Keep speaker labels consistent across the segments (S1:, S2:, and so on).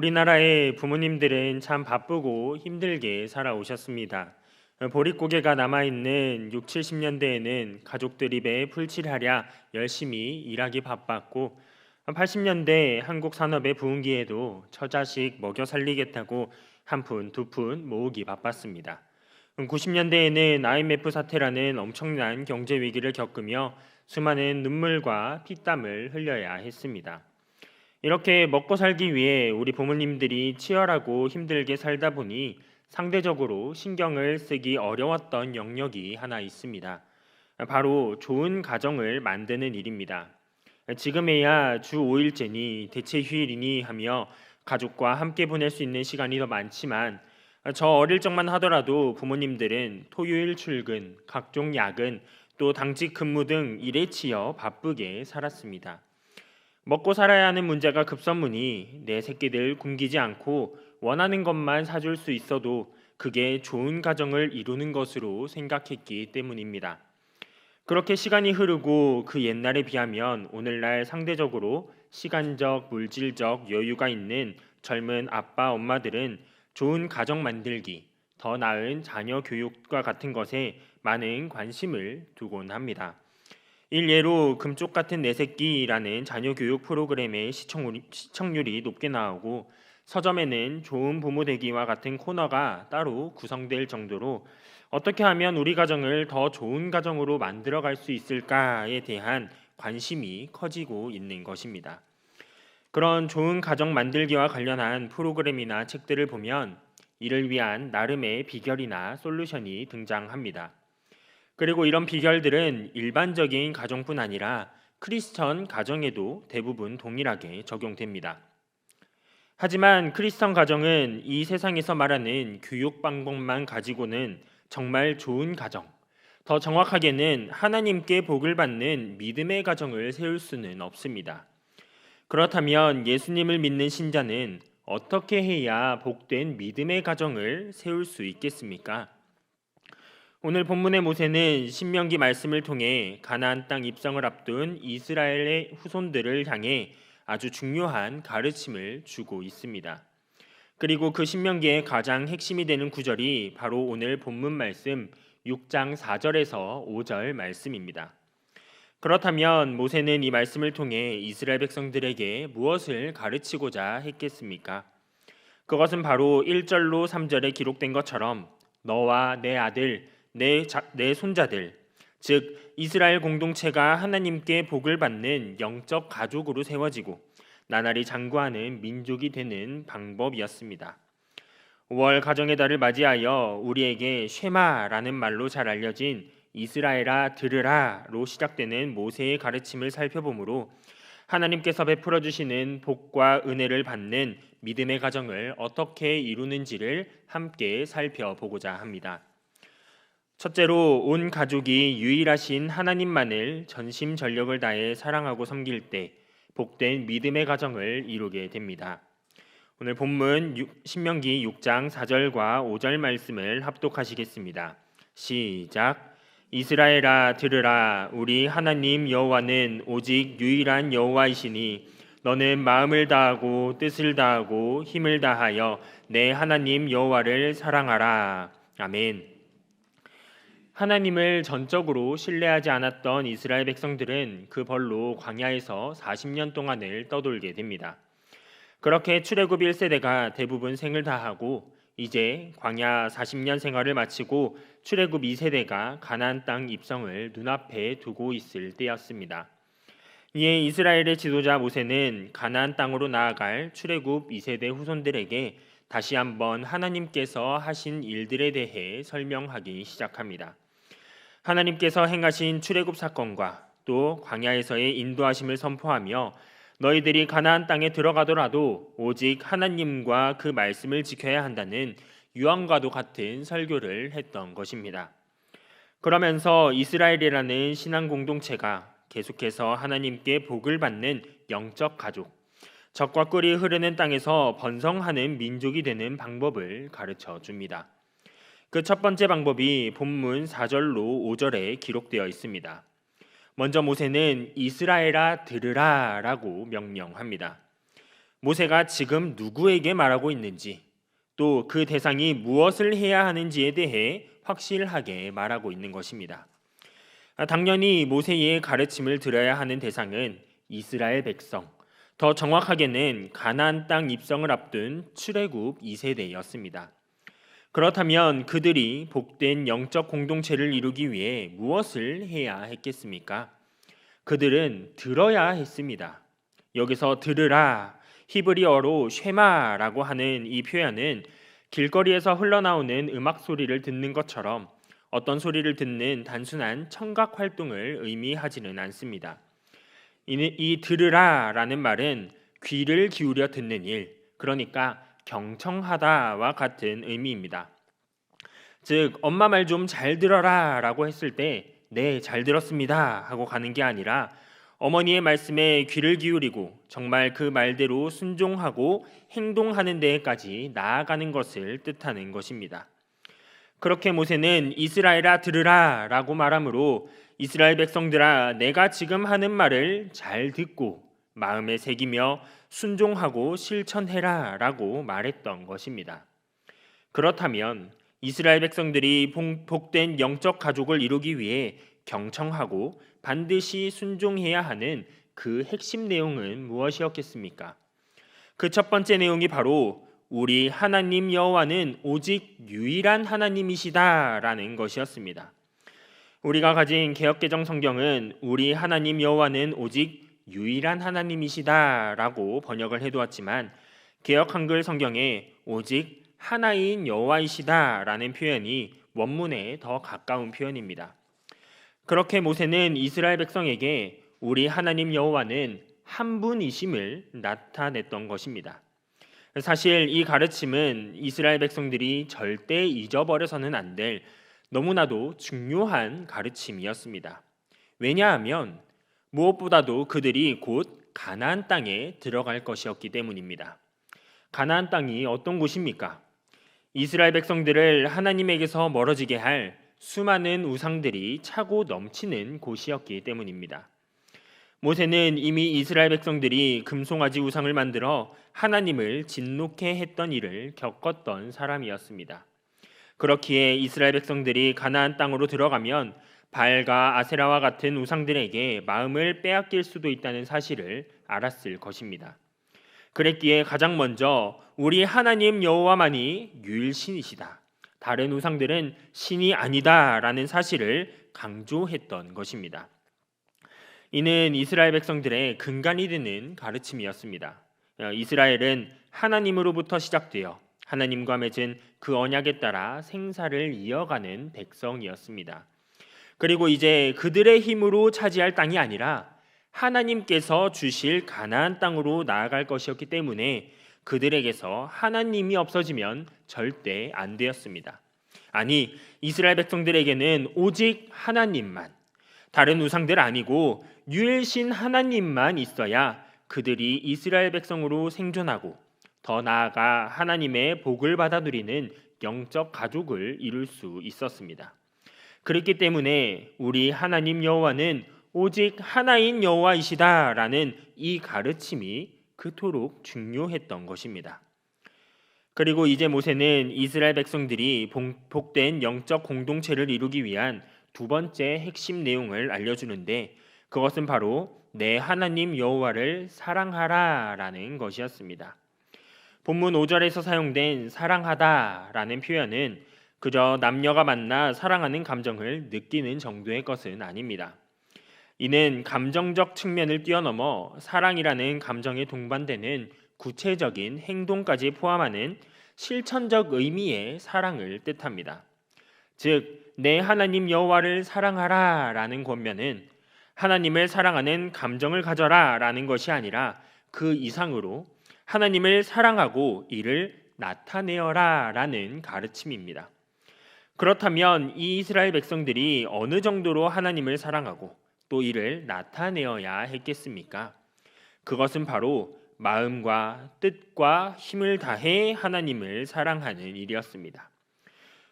S1: 우리나라의 부모님들은 참 바쁘고 힘들게 살아오셨습니다. 보릿고개가 남아있는 6, 70년대에는 가족들이 매 풀칠하랴 열심히 일하기 바빴고 80년대 한국 산업의 부흥기에도 처자식 먹여 살리겠다고 한 푼, 두 푼 모으기 바빴습니다. 90년대에는 IMF 사태라는 엄청난 경제 위기를 겪으며 수많은 눈물과 피땀을 흘려야 했습니다. 이렇게 먹고 살기 위해 우리 부모님들이 치열하고 힘들게 살다 보니 상대적으로 신경을 쓰기 어려웠던 영역이 하나 있습니다. 바로 좋은 가정을 만드는 일입니다. 지금에야 주 5일째니 대체 휴일이니 하며 가족과 함께 보낼 수 있는 시간이 더 많지만 저 어릴 적만 하더라도 부모님들은 토요일 출근, 각종 야근, 또 당직 근무 등 일에 치여 바쁘게 살았습니다. 먹고 살아야 하는 문제가 급선무니 내 새끼들 굶기지 않고 원하는 것만 사줄 수 있어도 그게 좋은 가정을 이루는 것으로 생각했기 때문입니다. 그렇게 시간이 흐르고 그 옛날에 비하면 오늘날 상대적으로 시간적, 물질적 여유가 있는 젊은 아빠, 엄마들은 좋은 가정 만들기, 더 나은 자녀 교육과 같은 것에 많은 관심을 두곤 합니다. 일례로 금쪽 같은 내 새끼라는 자녀 교육 프로그램의 시청률이 높게 나오고 서점에는 좋은 부모 되기와 같은 코너가 따로 구성될 정도로 어떻게 하면 우리 가정을 더 좋은 가정으로 만들어갈 수 있을까에 대한 관심이 커지고 있는 것입니다. 그런 좋은 가정 만들기와 관련한 프로그램이나 책들을 보면 이를 위한 나름의 비결이나 솔루션이 등장합니다. 그리고 이런 비결들은 일반적인 가정뿐 아니라 크리스천 가정에도 대부분 동일하게 적용됩니다. 하지만 크리스천 가정은 이 세상에서 말하는 교육 방법만 가지고는 정말 좋은 가정, 더 정확하게는 하나님께 복을 받는 믿음의 가정을 세울 수는 없습니다. 그렇다면 예수님을 믿는 신자는 어떻게 해야 복된 믿음의 가정을 세울 수 있겠습니까? 오늘 본문의 모세는 신명기 말씀을 통해 가나안 땅 입성을 앞둔 이스라엘의 후손들을 향해 아주 중요한 가르침을 주고 있습니다. 그리고 그 신명기의 가장 핵심이 되는 구절이 바로 오늘 본문 말씀 6장 4절에서 5절 말씀입니다. 그렇다면 모세는 이 말씀을 통해 이스라엘 백성들에게 무엇을 가르치고자 했겠습니까? 그것은 바로 1절로 3절에 기록된 것처럼 너와 내 아들, 내 손자들, 즉 이스라엘 공동체가 하나님께 복을 받는 영적 가족으로 세워지고 나날이 장구하는 민족이 되는 방법이었습니다. 5월 가정의 달을 맞이하여 우리에게 쉐마라는 말로 잘 알려진 이스라엘아 들으라로 시작되는 모세의 가르침을 살펴보므로 하나님께서 베풀어 주시는 복과 은혜를 받는 믿음의 가정을 어떻게 이루는지를 함께 살펴보고자 합니다. 첫째로 온 가족이 유일하신 하나님만을 전심전력을 다해 사랑하고 섬길 때 복된 믿음의 가정을 이루게 됩니다. 오늘 본문 신명기 6장 4절과 5절 말씀을 합독하시겠습니다. 시작. 이스라엘아 들으라. 우리 하나님 여호와는 오직 유일한 여호와이시니 너는 마음을 다하고 뜻을 다하고 힘을 다하여 내 하나님 여호와를 사랑하라. 아멘. 하나님을 전적으로 신뢰하지 않았던 이스라엘 백성들은 그 벌로 광야에서 40년 동안을 떠돌게 됩니다. 그렇게 출애굽 1세대가 대부분 생을 다하고 이제 광야 40년 생활을 마치고 출애굽 2세대가 가나안 땅 입성을 눈앞에 두고 있을 때였습니다. 이에 이스라엘의 지도자 모세는 가나안 땅으로 나아갈 출애굽 2세대 후손들에게 다시 한번 하나님께서 하신 일들에 대해 설명하기 시작합니다. 하나님께서 행하신 출애굽 사건과 또 광야에서의 인도하심을 선포하며 너희들이 가나안 땅에 들어가더라도 오직 하나님과 그 말씀을 지켜야 한다는 유언과도 같은 설교를 했던 것입니다. 그러면서 이스라엘이라는 신앙 공동체가 계속해서 하나님께 복을 받는 영적 가족, 적과 꿀이 흐르는 땅에서 번성하는 민족이 되는 방법을 가르쳐 줍니다. 그 첫 번째 방법이 본문 4절로 5절에 기록되어 있습니다. 먼저 모세는 이스라엘아 들으라 라고 명령합니다. 모세가 지금 누구에게 말하고 있는지, 또 그 대상이 무엇을 해야 하는지에 대해 확실하게 말하고 있는 것입니다. 당연히 모세의 가르침을 들어야 하는 대상은 이스라엘 백성, 더 정확하게는 가나안 땅 입성을 앞둔 출애굽 2세대였습니다. 그렇다면 그들이 복된 영적 공동체를 이루기 위해 무엇을 해야 했겠습니까? 그들은 들어야 했습니다. 여기서 들으라, 히브리어로 쉐마라고 하는 이 표현은 길거리에서 흘러나오는 음악 소리를 듣는 것처럼 어떤 소리를 듣는 단순한 청각 활동을 의미하지는 않습니다. 이 들으라라는 말은 귀를 기울여 듣는 일, 그러니까 경청하다와 같은 의미입니다. 즉, 엄마 말 좀 잘 들어라 라고 했을 때 네, 잘 들었습니다 하고 가는 게 아니라 어머니의 말씀에 귀를 기울이고 정말 그 말대로 순종하고 행동하는 데까지 나아가는 것을 뜻하는 것입니다. 그렇게 모세는 이스라엘아 들으라 라고 말하므로 이스라엘 백성들아 내가 지금 하는 말을 잘 듣고 마음에 새기며 순종하고 실천해라 라고 말했던 것입니다. 그렇다면 이스라엘 백성들이 복된 영적 가족을 이루기 위해 경청하고 반드시 순종해야 하는 그 핵심 내용은 무엇이었겠습니까? 그 첫 번째 내용이 바로 우리 하나님 여호와는 오직 유일한 하나님이시다라는 것이었습니다. 우리가 가진 개역개정 성경은 우리 하나님 여호와는 오직 유일한 하나님이시다라고 번역을 해두었지만 개역 한글 성경에 오직 하나인 여호와이시다라는 표현이 원문에 더 가까운 표현입니다. 그렇게 모세는 이스라엘 백성에게 우리 하나님 여호와는 한 분이심을 나타냈던 것입니다. 사실 이 가르침은 이스라엘 백성들이 절대 잊어버려서는 안 될 너무나도 중요한 가르침이었습니다. 왜냐하면 무엇보다도 그들이 곧 가나안 땅에 들어갈 것이었기 때문입니다. 가나안 땅이 어떤 곳입니까? 이스라엘 백성들을 하나님에게서 멀어지게 할 수많은 우상들이 차고 넘치는 곳이었기 때문입니다. 모세는 이미 이스라엘 백성들이 금송아지 우상을 만들어 하나님을 진노케 했던 일을 겪었던 사람이었습니다. 그렇기에 이스라엘 백성들이 가나안 땅으로 들어가면 발과 아세라와 같은 우상들에게 마음을 빼앗길 수도 있다는 사실을 알았을 것입니다. 그랬기에 가장 먼저 우리 하나님 여호와만이 유일신이시다, 다른 우상들은 신이 아니다라는 사실을 강조했던 것입니다. 이는 이스라엘 백성들의 근간이 되는 가르침이었습니다. 이스라엘은 하나님으로부터 시작되어 하나님과 맺은 그 언약에 따라 생사를 이어가는 백성이었습니다. 그리고 이제 그들의 힘으로 차지할 땅이 아니라 하나님께서 주실 가나안 땅으로 나아갈 것이었기 때문에 그들에게서 하나님이 없어지면 절대 안 되었습니다. 아니, 이스라엘 백성들에게는 오직 하나님만, 다른 우상들 아니고 유일신 하나님만 있어야 그들이 이스라엘 백성으로 생존하고 더 나아가 하나님의 복을 받아 누리는 영적 가족을 이룰 수 있었습니다. 그렇기 때문에 우리 하나님 여호와는 오직 하나인 여호와이시다라는 이 가르침이 그토록 중요했던 것입니다. 그리고 이제 모세는 이스라엘 백성들이 복된 영적 공동체를 이루기 위한 두 번째 핵심 내용을 알려주는데 그것은 바로 내 하나님 여호와를 사랑하라라는 것이었습니다. 본문 5절에서 사용된 사랑하다라는 표현은 그저 남녀가 만나 사랑하는 감정을 느끼는 정도의 것은 아닙니다. 이는 감정적 측면을 뛰어넘어 사랑이라는 감정에 동반되는 구체적인 행동까지 포함하는 실천적 의미의 사랑을 뜻합니다. 즉, 내 하나님 여호와를 사랑하라 라는 권면은 하나님을 사랑하는 감정을 가져라 라는 것이 아니라 그 이상으로 하나님을 사랑하고 이를 나타내어라 라는 가르침입니다. 그렇다면 이 이스라엘 백성들이 어느 정도로 하나님을 사랑하고 또 이를 나타내어야 했겠습니까? 그것은 바로 마음과 뜻과 힘을 다해 하나님을 사랑하는 일이었습니다.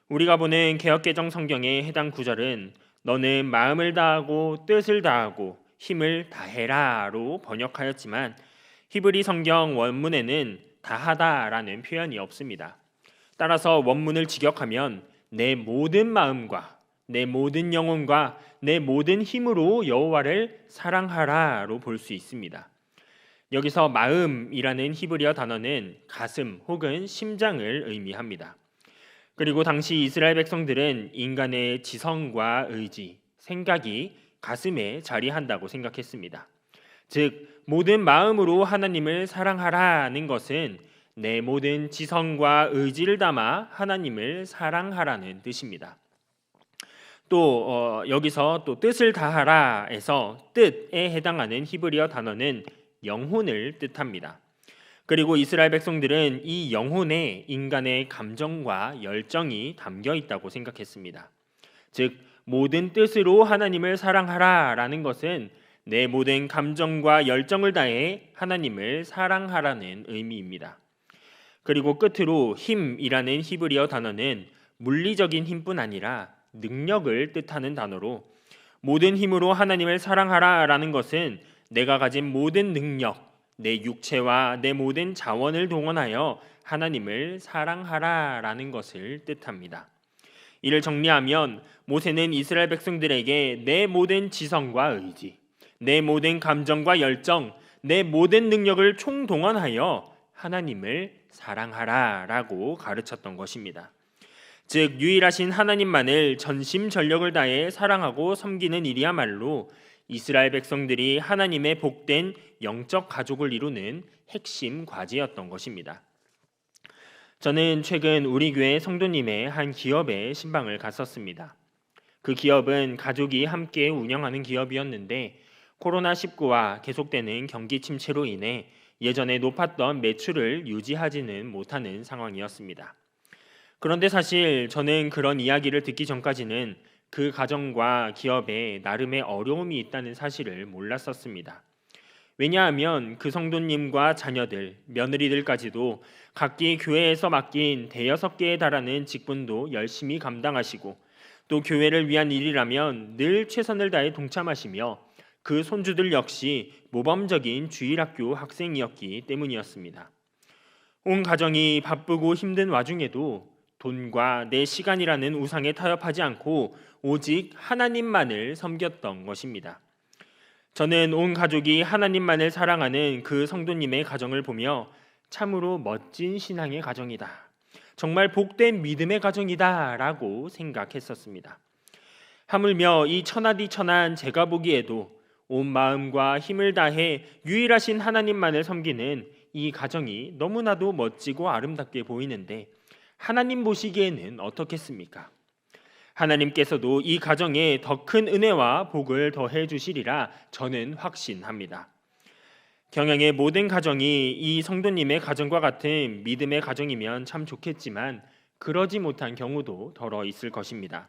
S1: 우리가 보는 개역개정 성경의 해당 구절은 너는 마음을 다하고 뜻을 다하고 힘을 다해라로 번역하였지만 히브리 성경 원문에는 다하다라는 표현이 없습니다. 따라서 원문을 직역하면 내 모든 마음과 내 모든 영혼과 내 모든 힘으로 여호와를 사랑하라로 볼 수 있습니다. 여기서 마음이라는 히브리어 단어는 가슴 혹은 심장을 의미합니다. 그리고 당시 이스라엘 백성들은 인간의 지성과 의지, 생각이 가슴에 자리한다고 생각했습니다. 즉 모든 마음으로 하나님을 사랑하라는 것은 내 모든 지성과 의지를 담아 하나님을 사랑하라는 뜻입니다. 또 여기서 또 뜻을 다하라에서 뜻에 해당하는 히브리어 단어는 영혼을 뜻합니다. 그리고 이스라엘 백성들은 이 영혼에 인간의 감정과 열정이 담겨 있다고 생각했습니다. 즉 모든 뜻으로 하나님을 사랑하라라는 것은 내 모든 감정과 열정을 다해 하나님을 사랑하라는 의미입니다. 그리고 끝으로 힘이라는 히브리어 단어는 물리적인 힘뿐 아니라 능력을 뜻하는 단어로 모든 힘으로 하나님을 사랑하라라는 것은 내가 가진 모든 능력, 내 육체와 내 모든 자원을 동원하여 하나님을 사랑하라라는 것을 뜻합니다. 이를 정리하면 모세는 이스라엘 백성들에게 내 모든 지성과 의지, 내 모든 감정과 열정, 내 모든 능력을 총동원하여 하나님을 사랑하라라고 가르쳤던 것입니다. 즉 유일하신 하나님만을 전심전력을 다해 사랑하고 섬기는 일이야말로 이스라엘 백성들이 하나님의 복된 영적 가족을 이루는 핵심 과제였던 것입니다. 저는 최근 우리 교회 성도님의 한 기업에 신방을 갔었습니다. 그 기업은 가족이 함께 운영하는 기업이었는데 코로나19와 계속되는 경기 침체로 인해 예전에 높았던 매출을 유지하지는 못하는 상황이었습니다. 그런데 사실 저는 그런 이야기를 듣기 전까지는 그 가정과 기업에 나름의 어려움이 있다는 사실을 몰랐었습니다. 왜냐하면 그 성도님과 자녀들, 며느리들까지도 각기 교회에서 맡긴 대여섯 개에 달하는 직분도 열심히 감당하시고 또 교회를 위한 일이라면 늘 최선을 다해 동참하시며 그 손주들 역시 모범적인 주일학교 학생이었기 때문이었습니다. 온 가정이 바쁘고 힘든 와중에도 돈과 내 시간이라는 우상에 타협하지 않고 오직 하나님만을 섬겼던 것입니다. 저는 온 가족이 하나님만을 사랑하는 그 성도님의 가정을 보며 참으로 멋진 신앙의 가정이다. 정말 복된 믿음의 가정이다 라고 생각했었습니다. 하물며 이 천하디천한 제가 보기에도 온 마음과 힘을 다해 유일하신 하나님만을 섬기는 이 가정이 너무나도 멋지고 아름답게 보이는데 하나님 보시기에는 어떻겠습니까? 하나님께서도 이 가정에 더 큰 은혜와 복을 더해 주시리라 저는 확신합니다. 경영의 모든 가정이 이 성도님의 가정과 같은 믿음의 가정이면 참 좋겠지만 그러지 못한 경우도 더러 있을 것입니다.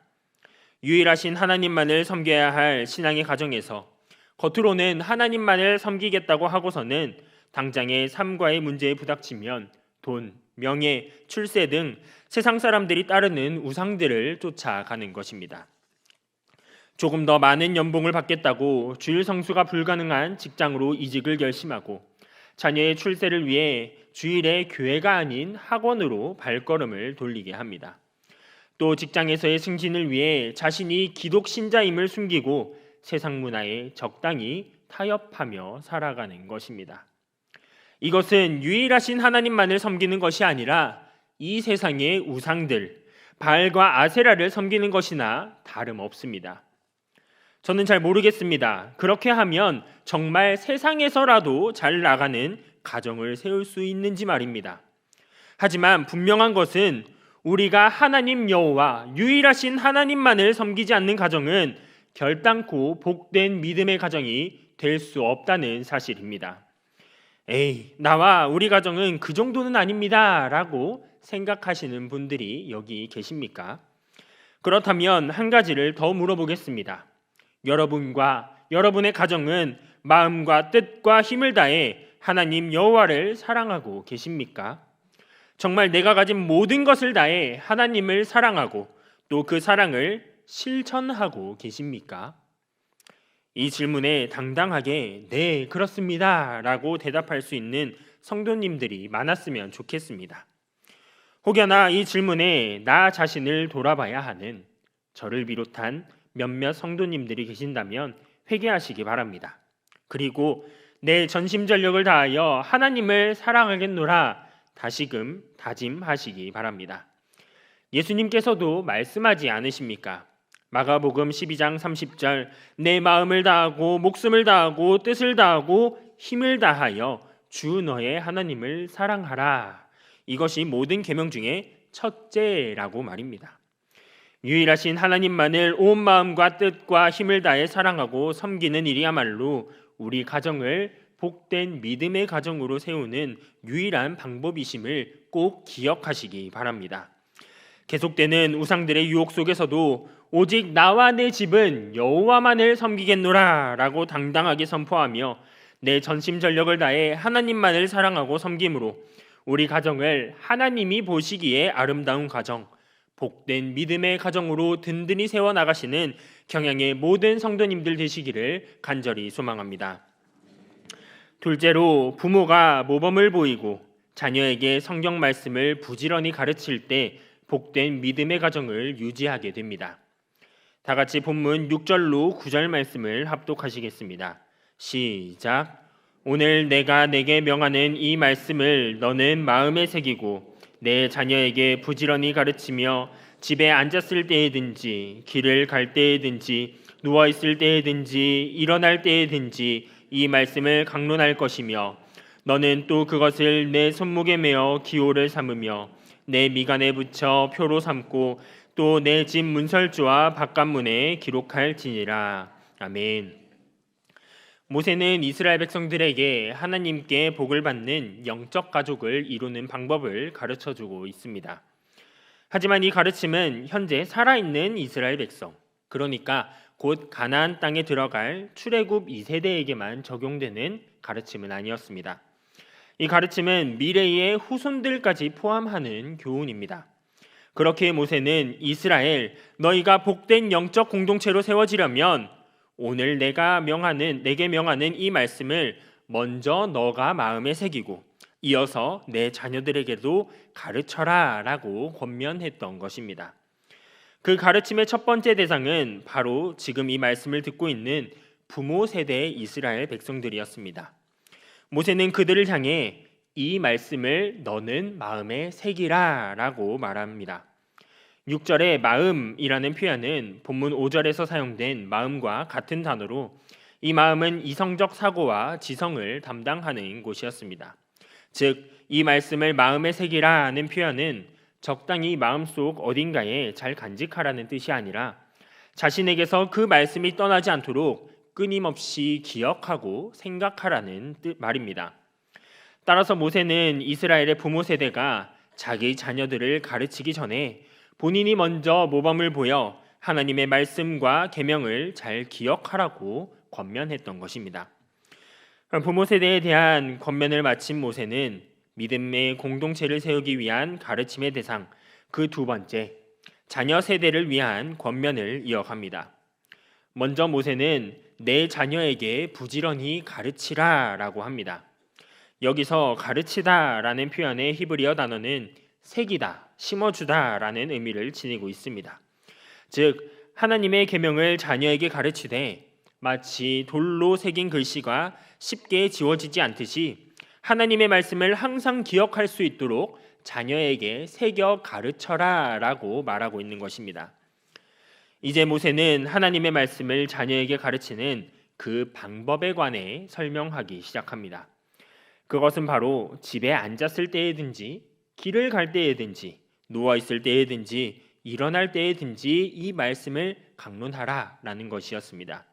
S1: 유일하신 하나님만을 섬겨야 할 신앙의 가정에서 겉으로는 하나님만을 섬기겠다고 하고서는 당장의 삶과의 문제에 부닥치면 돈, 명예, 출세 등 세상 사람들이 따르는 우상들을 쫓아가는 것입니다. 조금 더 많은 연봉을 받겠다고 주일 성수가 불가능한 직장으로 이직을 결심하고 자녀의 출세를 위해 주일에 교회가 아닌 학원으로 발걸음을 돌리게 합니다. 또 직장에서의 승진을 위해 자신이 기독 신자임을 숨기고 세상 문화에 적당히 타협하며 살아가는 것입니다. 이것은 유일하신 하나님만을 섬기는 것이 아니라 이 세상의 우상들, 바알과 아세라를 섬기는 것이나 다름없습니다. 저는 잘 모르겠습니다. 그렇게 하면 정말 세상에서라도 잘 나가는 가정을 세울 수 있는지 말입니다. 하지만 분명한 것은 우리가 하나님 여호와 유일하신 하나님만을 섬기지 않는 가정은 결단코 복된 믿음의 가정이 될 수 없다는 사실입니다. 에이, 나와 우리 가정은 그 정도는 아닙니다 라고 생각하시는 분들이 여기 계십니까? 그렇다면 한 가지를 더 물어보겠습니다. 여러분과 여러분의 가정은 마음과 뜻과 힘을 다해 하나님 여호와를 사랑하고 계십니까? 정말 내가 가진 모든 것을 다해 하나님을 사랑하고 또 그 사랑을 실천하고 계십니까? 이 질문에 당당하게 네, 그렇습니다 라고 대답할 수 있는 성도님들이 많았으면 좋겠습니다. 혹여나 이 질문에 나 자신을 돌아봐야 하는 저를 비롯한 몇몇 성도님들이 계신다면 회개하시기 바랍니다. 그리고 내 전심전력을 다하여 하나님을 사랑하겠노라 다시금 다짐하시기 바랍니다. 예수님께서도 말씀하지 않으십니까? 마가복음 12장 30절 내 마음을 다하고 목숨을 다하고 뜻을 다하고 힘을 다하여 주 너의 하나님을 사랑하라. 이것이 모든 계명 중에 첫째라고 말입니다. 유일하신 하나님만을 온 마음과 뜻과 힘을 다해 사랑하고 섬기는 일이야말로 우리 가정을 복된 믿음의 가정으로 세우는 유일한 방법이심을 꼭 기억하시기 바랍니다. 계속되는 우상들의 유혹 속에서도 오직 나와 내 집은 여호와만을 섬기겠노라 라고 당당하게 선포하며 내 전심전력을 다해 하나님만을 사랑하고 섬김으로 우리 가정을 하나님이 보시기에 아름다운 가정, 복된 믿음의 가정으로 든든히 세워나가시는 경양의 모든 성도님들 되시기를 간절히 소망합니다. 둘째로, 부모가 모범을 보이고 자녀에게 성경 말씀을 부지런히 가르칠 때 복된 믿음의 가정을 유지하게 됩니다. 다 같이 본문 6절로 9절 말씀을 합독하시겠습니다. 시작. 오늘 내가 내게 명하는 이 말씀을 너는 마음에 새기고 내 자녀에게 부지런히 가르치며 집에 앉았을 때에든지 길을 갈 때에든지 누워 있을 때에든지 일어날 때에든지 이 말씀을 강론할 것이며 너는 또 그것을 내 손목에 메어 기호를 삼으며 내 미간에 붙여 표로 삼고 또 내 집 문설주와 바깥문에 기록할지니라. 아멘. 모세는 이스라엘 백성들에게 하나님께 복을 받는 영적 가족을 이루는 방법을 가르쳐주고 있습니다. 하지만 이 가르침은 현재 살아있는 이스라엘 백성, 그러니까 곧 가나안 땅에 들어갈 출애굽 2세대에게만 적용되는 가르침은 아니었습니다. 이 가르침은 미래의 후손들까지 포함하는 교훈입니다. 그렇게 모세는 이스라엘, 너희가 복된 영적 공동체로 세워지려면 오늘 내게 명하는 이 말씀을 먼저 너가 마음에 새기고 이어서 내 자녀들에게도 가르쳐라 라고 권면했던 것입니다. 그 가르침의 첫 번째 대상은 바로 지금 이 말씀을 듣고 있는 부모 세대의 이스라엘 백성들이었습니다. 모세는 그들을 향해 이 말씀을 너는 마음에 새기라 라고 말합니다. 6절의 마음이라는 표현은 본문 5절에서 사용된 마음과 같은 단어로 이 마음은 이성적 사고와 지성을 담당하는 곳이었습니다. 즉, 이 말씀을 마음에 새기라는 표현은 적당히 마음속 어딘가에 잘 간직하라는 뜻이 아니라 자신에게서 그 말씀이 떠나지 않도록 끊임없이 기억하고 생각하라는 말입니다. 따라서 모세는 이스라엘의 부모 세대가 자기 자녀들을 가르치기 전에 본인이 먼저 모범을 보여 하나님의 말씀과 계명을 잘 기억하라고 권면했던 것입니다. 부모 세대에 대한 권면을 마친 모세는 믿음의 공동체를 세우기 위한 가르침의 대상, 그 두 번째, 자녀 세대를 위한 권면을 이어갑니다. 먼저 모세는 내 자녀에게 부지런히 가르치라 라고 합니다. 여기서 가르치다 라는 표현의 히브리어 단어는 새기다, 심어주다 라는 의미를 지니고 있습니다. 즉, 하나님의 계명을 자녀에게 가르치되 마치 돌로 새긴 글씨가 쉽게 지워지지 않듯이 하나님의 말씀을 항상 기억할 수 있도록 자녀에게 새겨 가르쳐라 라고 말하고 있는 것입니다. 이제 모세는 하나님의 말씀을 자녀에게 가르치는 그 방법에 관해 설명하기 시작합니다. 그것은 바로 집에 앉았을 때에든지 길을 갈 때에든지 누워 있을 때에든지 일어날 때에든지 이 말씀을 강론하라 라는 것이었습니다.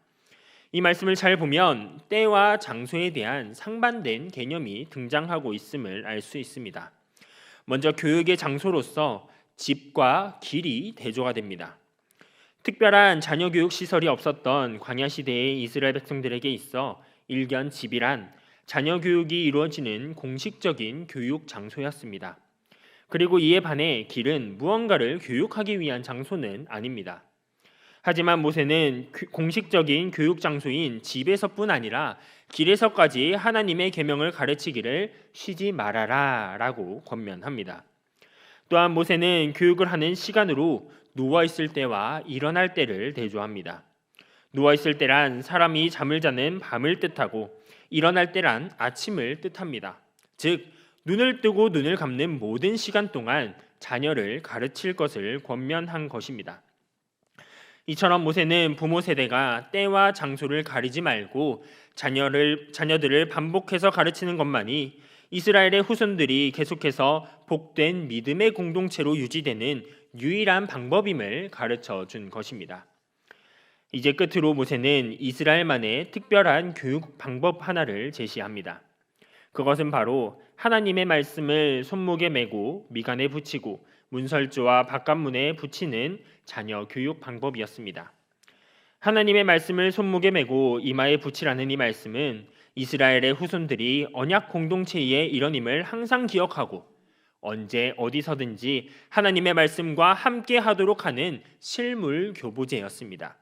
S1: 이 말씀을 잘 보면 때와 장소에 대한 상반된 개념이 등장하고 있음을 알 수 있습니다. 먼저 교육의 장소로서 집과 길이 대조가 됩니다. 특별한 자녀 교육 시설이 없었던 광야 시대의 이스라엘 백성들에게 있어 일견 집이란 자녀 교육이 이루어지는 공식적인 교육 장소였습니다. 그리고 이에 반해 길은 무언가를 교육하기 위한 장소는 아닙니다. 하지만 모세는 공식적인 교육 장소인 집에서뿐 아니라 길에서까지 하나님의 계명을 가르치기를 쉬지 말아라 라고 권면합니다. 또한 모세는 교육을 하는 시간으로 누워있을 때와 일어날 때를 대조합니다. 누워있을 때란 사람이 잠을 자는 밤을 뜻하고 일어날 때란 아침을 뜻합니다. 즉 눈을 뜨고 눈을 감는 모든 시간 동안 자녀를 가르칠 것을 권면한 것입니다. 이처럼 모세는 부모 세대가 때와 장소를 가리지 말고 자녀들을 반복해서 가르치는 것만이 이스라엘의 후손들이 계속해서 복된 믿음의 공동체로 유지되는 유일한 방법임을 가르쳐 준 것입니다. 이제 끝으로 모세는 이스라엘만의 특별한 교육 방법 하나를 제시합니다. 그것은 바로 하나님의 말씀을 손목에 메고 미간에 붙이고 문설주와 바깥문에 붙이는 자녀 교육 방법이었습니다. 하나님의 말씀을 손목에 메고 이마에 붙이라는 이 말씀은 이스라엘의 후손들이 언약 공동체의 일원임을 항상 기억하고 언제 어디서든지 하나님의 말씀과 함께 하도록 하는 실물 교보제였습니다.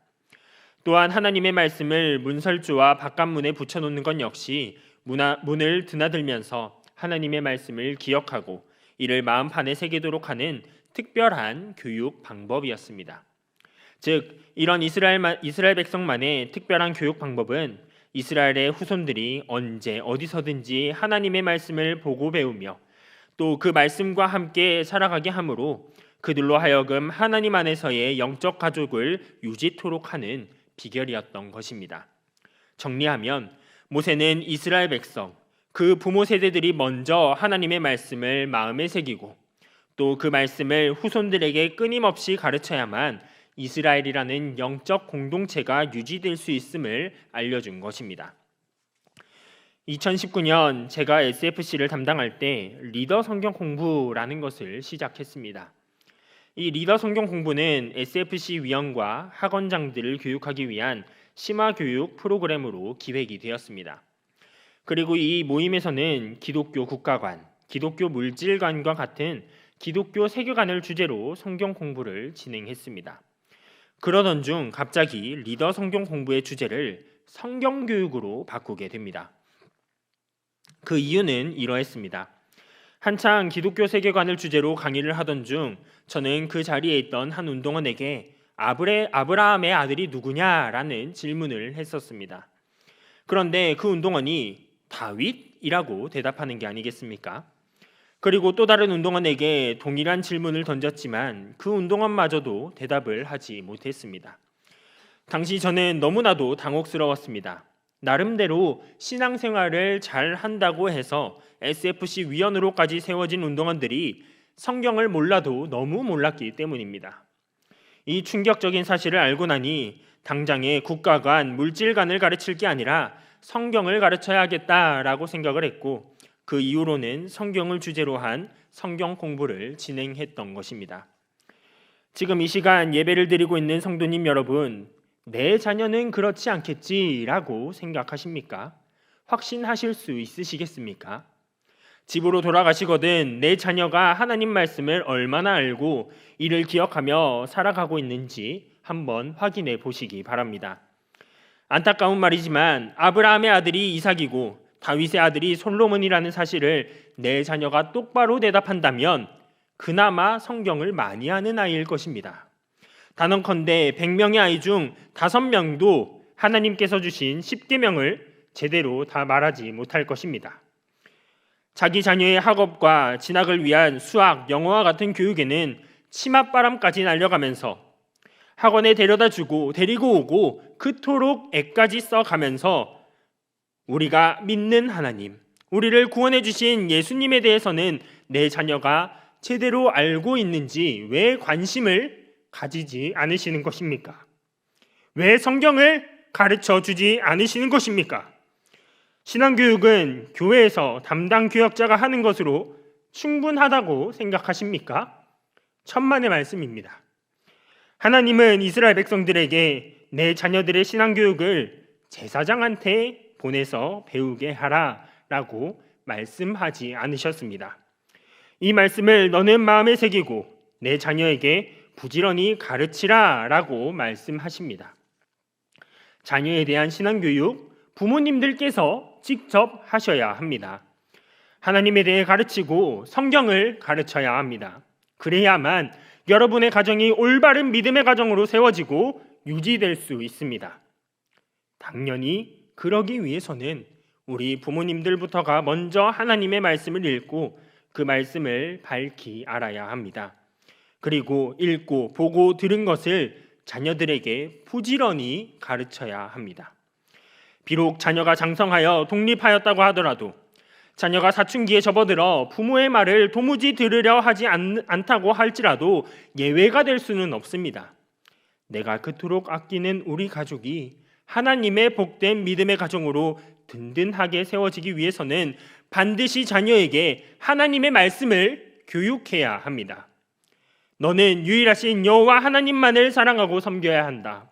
S1: 또한 하나님의 말씀을 문설주와 바깥문에 붙여놓는 것 역시 문을 드나들면서 하나님의 말씀을 기억하고 이를 마음판에 새기도록 하는 특별한 교육 방법이었습니다. 즉 이런 이스라엘 백성만의 특별한 교육 방법은 이스라엘의 후손들이 언제 어디서든지 하나님의 말씀을 보고 배우며 또 그 말씀과 함께 살아가게 하므로 그들로 하여금 하나님 안에서의 영적 가족을 유지토록 하는 비결이었던 것입니다. 정리하면 모세는 이스라엘 백성, 그 부모 세대들이 먼저 하나님의 말씀을 마음에 새기고 또 그 말씀을 후손들에게 끊임없이 가르쳐야만 이스라엘이라는 영적 공동체가 유지될 수 있음을 알려준 것입니다. 2019년 제가 SFC를 담당할 때 리더 성경 공부라는 것을 시작했습니다. 이 리더 성경 공부는 SFC 위원과 학원장들을 교육하기 위한 심화 교육 프로그램으로 기획이 되었습니다. 그리고 이 모임에서는 기독교 국가관, 기독교 물질관과 같은 기독교 세계관을 주제로 성경 공부를 진행했습니다. 그러던 중 갑자기 리더 성경 공부의 주제를 성경 교육으로 바꾸게 됩니다. 그 이유는 이러했습니다. 한창 기독교 세계관을 주제로 강의를 하던 중 저는 그 자리에 있던 한 운동원에게 아브라함의 아들이 누구냐라는 질문을 했었습니다. 그런데 그 운동원이 다윗이라고 대답하는 게 아니겠습니까? 그리고 또 다른 운동원에게 동일한 질문을 던졌지만 그 운동원마저도 대답을 하지 못했습니다. 당시 저는 너무나도 당혹스러웠습니다. 나름대로 신앙생활을 잘 한다고 해서 SFC 위원으로까지 세워진 운동원들이 성경을 몰라도 너무 몰랐기 때문입니다. 이 충격적인 사실을 알고 나니 당장에 국가관, 물질관을 가르칠 게 아니라 성경을 가르쳐야겠다라고 생각을 했고 그 이후로는 성경을 주제로 한 성경 공부를 진행했던 것입니다. 지금 이 시간 예배를 드리고 있는 성도님 여러분, 내 자녀는 그렇지 않겠지라고 생각하십니까? 확신하실 수 있으시겠습니까? 집으로 돌아가시거든 내 자녀가 하나님 말씀을 얼마나 알고 이를 기억하며 살아가고 있는지 한번 확인해 보시기 바랍니다. 안타까운 말이지만 아브라함의 아들이 이삭이고 다윗의 아들이 솔로몬이라는 사실을 내 자녀가 똑바로 대답한다면 그나마 성경을 많이 아는 아이일 것입니다. 단언컨대 100명의 아이 중 5명도 하나님께서 주신 10계명을 제대로 다 말하지 못할 것입니다. 자기 자녀의 학업과 진학을 위한 수학, 영어와 같은 교육에는 치맛바람까지 날려가면서 학원에 데려다주고 데리고 오고 그토록 애까지 써가면서 우리가 믿는 하나님, 우리를 구원해 주신 예수님에 대해서는 내 자녀가 제대로 알고 있는지 왜 관심을 가지지 않으시는 것입니까? 왜 성경을 가르쳐 주지 않으시는 것입니까? 신앙교육은 교회에서 담당 교역자가 하는 것으로 충분하다고 생각하십니까? 천만의 말씀입니다. 하나님은 이스라엘 백성들에게 내 자녀들의 신앙교육을 제사장한테 보내서 배우게 하라라고 말씀하지 않으셨습니다. 이 말씀을 너는 마음에 새기고 내 자녀에게 부지런히 가르치라라고 말씀하십니다. 자녀에 대한 신앙교육 부모님들께서 직접 하셔야 합니다. 하나님에 대해 가르치고 성경을 가르쳐야 합니다. 그래야만 여러분의 가정이 올바른 믿음의 가정으로 세워지고 유지될 수 있습니다. 당연히 그러기 위해서는 우리 부모님들부터가 먼저 하나님의 말씀을 읽고 그 말씀을 밝히 알아야 합니다. 그리고 읽고 보고 들은 것을 자녀들에게 부지런히 가르쳐야 합니다. 비록 자녀가 장성하여 독립하였다고 하더라도 자녀가 사춘기에 접어들어 부모의 말을 도무지 들으려 하지 않다고 할지라도 예외가 될 수는 없습니다. 내가 그토록 아끼는 우리 가족이 하나님의 복된 믿음의 가정으로 든든하게 세워지기 위해서는 반드시 자녀에게 하나님의 말씀을 교육해야 합니다. 너는 유일하신 여호와 하나님만을 사랑하고 섬겨야 한다.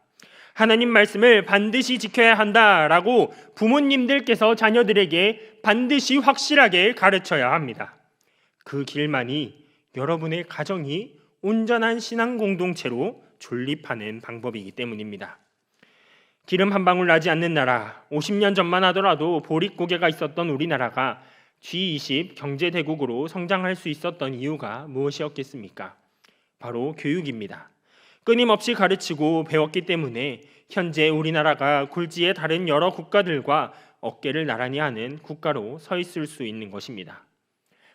S1: 하나님 말씀을 반드시 지켜야 한다라고 부모님들께서 자녀들에게 반드시 확실하게 가르쳐야 합니다. 그 길만이 여러분의 가정이 온전한 신앙 공동체로 존립하는 방법이기 때문입니다. 기름 한 방울 나지 않는 나라, 50년 전만 하더라도 보릿고개가 있었던 우리나라가 G20 경제대국으로 성장할 수 있었던 이유가 무엇이었겠습니까? 바로 교육입니다. 끊임없이 가르치고 배웠기 때문에 현재 우리나라가 굴지의 다른 여러 국가들과 어깨를 나란히 하는 국가로 서 있을 수 있는 것입니다.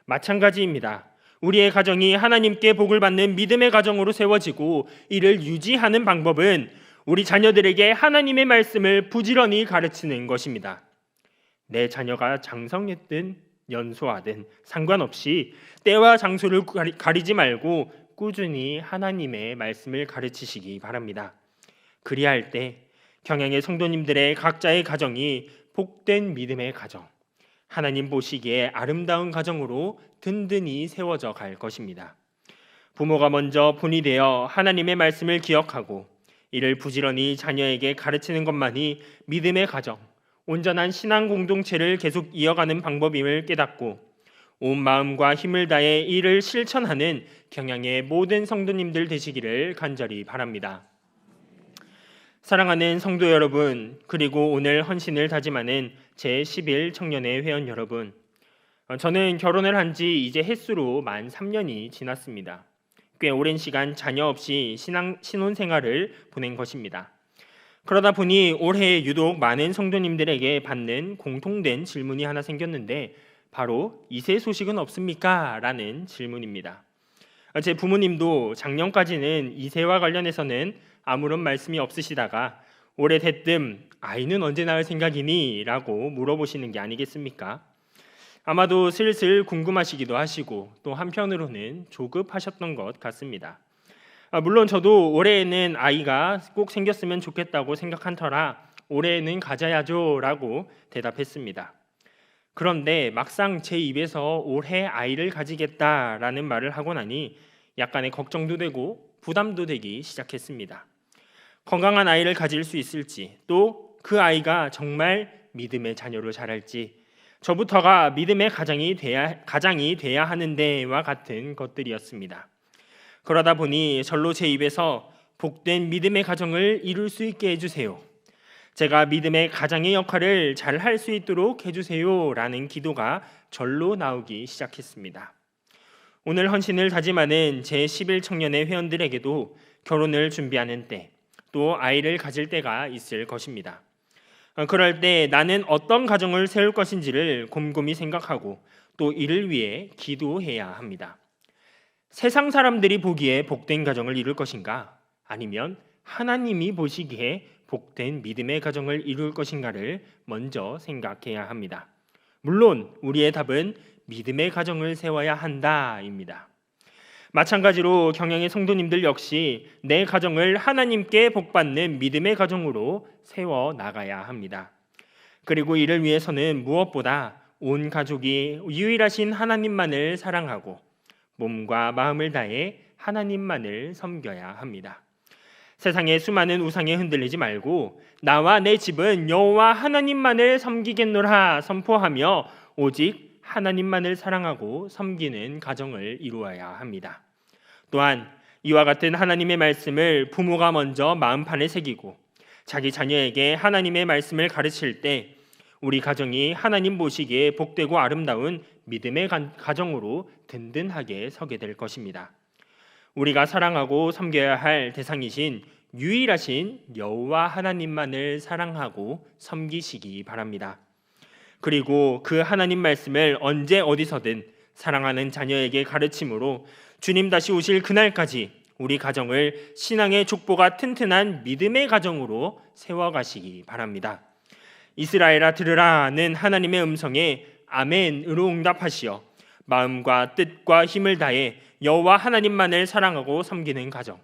S1: 마찬가지입니다. 우리의 가정이 하나님께 복을 받는 믿음의 가정으로 세워지고 이를 유지하는 방법은 우리 자녀들에게 하나님의 말씀을 부지런히 가르치는 것입니다. 내 자녀가 장성했든 연소하든 상관없이 때와 장소를 가리지 말고 꾸준히 하나님의 말씀을 가르치시기 바랍니다. 그리할 때 경양의 성도님들의 각자의 가정이 복된 믿음의 가정, 하나님 보시기에 아름다운 가정으로 든든히 세워져 갈 것입니다. 부모가 먼저 본이 되어 하나님의 말씀을 기억하고 이를 부지런히 자녀에게 가르치는 것만이 믿음의 가정, 온전한 신앙 공동체를 계속 이어가는 방법임을 깨닫고 온 마음과 힘을 다해 이를 실천하는 경양의 모든 성도님들 되시기를 간절히 바랍니다. 사랑하는 성도 여러분, 그리고 오늘 헌신을 다짐하는 제11 청년회 회원 여러분, 저는 결혼을 한 지 이제 햇수로 만 3년이 지났습니다. 꽤 오랜 시간 자녀 없이 신혼생활을 보낸 것입니다. 그러다 보니 올해 유독 많은 성도님들에게 받는 공통된 질문이 하나 생겼는데 바로 이세 소식은 없습니까? 라는 질문입니다. 제 부모님도 작년까지는 이세와 관련해서는 아무런 말씀이 없으시다가 올해 대뜸 아이는 언제 낳을 생각이니? 라고 물어보시는 게 아니겠습니까? 아마도 슬슬 궁금하시기도 하시고 또 한편으로는 조급하셨던 것 같습니다. 물론 저도 올해에는 아이가 꼭 생겼으면 좋겠다고 생각한 터라 올해에는 가져야죠 라고 대답했습니다. 그런데 막상 제 입에서 올해 아이를 가지겠다라는 말을 하고 나니 약간의 걱정도 되고 부담도 되기 시작했습니다. 건강한 아이를 가질 수 있을지, 또 그 아이가 정말 믿음의 자녀로 자랄지, 저부터가 믿음의 가장이 돼야 하는데와 같은 것들이었습니다. 그러다 보니 절로 제 입에서 복된 믿음의 가정을 이룰 수 있게 해주세요, 제가 믿음의 가장의 역할을 잘 할 수 있도록 해주세요 라는 기도가 절로 나오기 시작했습니다. 오늘 헌신을 다짐하는 제11 청년의 회원들에게도 결혼을 준비하는 때, 또 아이를 가질 때가 있을 것입니다. 그럴 때 나는 어떤 가정을 세울 것인지를 곰곰이 생각하고 또 이를 위해 기도해야 합니다. 세상 사람들이 보기에 복된 가정을 이룰 것인가? 아니면 하나님이 보시기에 복된 믿음의 가정을 이룰 것인가를 먼저 생각해야 합니다. 물론 우리의 답은 믿음의 가정을 세워야 한다입니다. 마찬가지로 경양의 성도님들 역시 내 가정을 하나님께 복받는 믿음의 가정으로 세워 나가야 합니다. 그리고 이를 위해서는 무엇보다 온 가족이 유일하신 하나님만을 사랑하고 몸과 마음을 다해 하나님만을 섬겨야 합니다. 세상의 수많은 우상에 흔들리지 말고 나와 내 집은 여호와 하나님만을 섬기겠노라 선포하며 오직 하나님만을 사랑하고 섬기는 가정을 이루어야 합니다. 또한 이와 같은 하나님의 말씀을 부모가 먼저 마음판에 새기고 자기 자녀에게 하나님의 말씀을 가르칠 때 우리 가정이 하나님 보시기에 복되고 아름다운 믿음의 가정으로 든든하게 서게 될 것입니다. 우리가 사랑하고 섬겨야 할 대상이신 유일하신 여호와 하나님만을 사랑하고 섬기시기 바랍니다. 그리고 그 하나님 말씀을 언제 어디서든 사랑하는 자녀에게 가르침으로 주님 다시 오실 그날까지 우리 가정을 신앙의 족보가 튼튼한 믿음의 가정으로 세워가시기 바랍니다. 이스라엘아 들으라는 하나님의 음성에 아멘으로 응답하시어 마음과 뜻과 힘을 다해 여호와 하나님만을 사랑하고 섬기는 가정,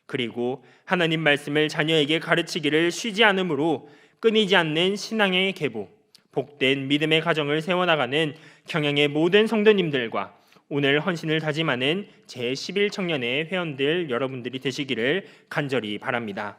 S1: 그리고 하나님 말씀을 자녀에게 가르치기를 쉬지 않으므로 끊이지 않는 신앙의 계보, 복된 믿음의 가정을 세워나가는 경영의 모든 성도님들과 오늘 헌신을 다짐하는 제11청년의 회원들 여러분들이 되시기를 간절히 바랍니다.